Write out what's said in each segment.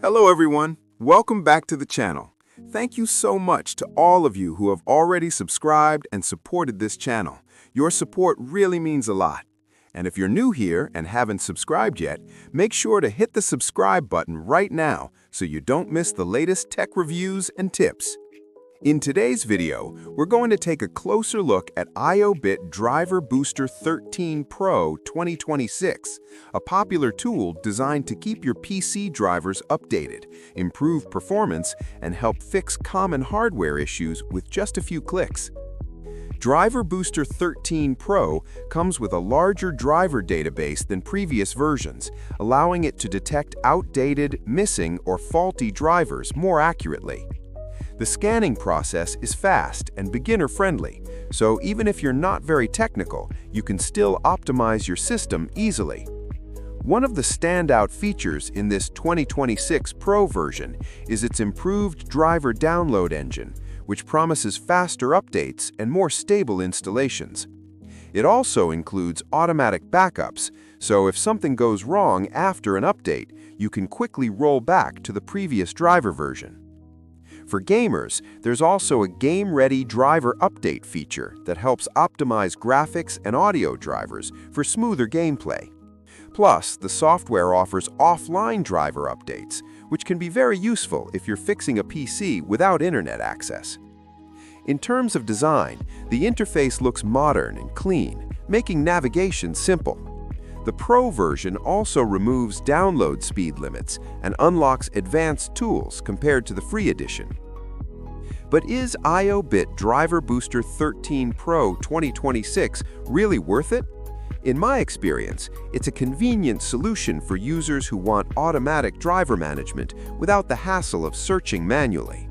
Hello everyone, welcome back to the channel. Thank you so much to all of you who have already subscribed and supported this channel. Your support really means a lot. And if you're new here and haven't subscribed yet, make sure to hit the subscribe button right now so you don't miss the latest tech reviews and tips. In today's video, we're going to take a closer look at IObit Driver Booster 13 Pro 2026, a popular tool designed to keep your PC drivers updated, improve performance, and help fix common hardware issues with just a few clicks. Driver Booster 13 Pro comes with a larger driver database than previous versions, allowing it to detect outdated, missing, or faulty drivers more accurately. The scanning process is fast and beginner-friendly, so even if you're not very technical, you can still optimize your system easily. One of the standout features in this 2026 Pro version is its improved driver download engine, which promises faster updates and more stable installations. It also includes automatic backups, so if something goes wrong after an update, you can quickly roll back to the previous driver version. For gamers, there's also a game-ready driver update feature that helps optimize graphics and audio drivers for smoother gameplay. Plus, the software offers offline driver updates, which can be very useful if you're fixing a PC without internet access. In terms of design, the interface looks modern and clean, making navigation simple. The Pro version also removes download speed limits and unlocks advanced tools compared to the free edition. But is IObit Driver Booster 13 Pro 2026 really worth it? In my experience, it's a convenient solution for users who want automatic driver management without the hassle of searching manually.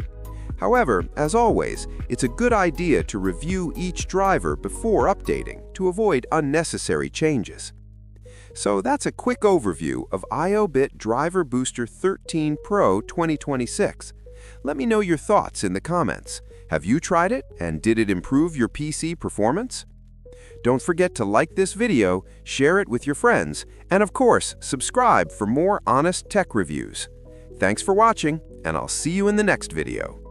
However, as always, it's a good idea to review each driver before updating to avoid unnecessary changes. So that's a quick overview of IObit Driver Booster 13 Pro 2026. Let me know your thoughts in the comments. Have you tried it, and did it improve your PC performance? Don't forget to like this video, share it with your friends, and of course, subscribe for more honest tech reviews. Thanks for watching, and I'll see you in the next video.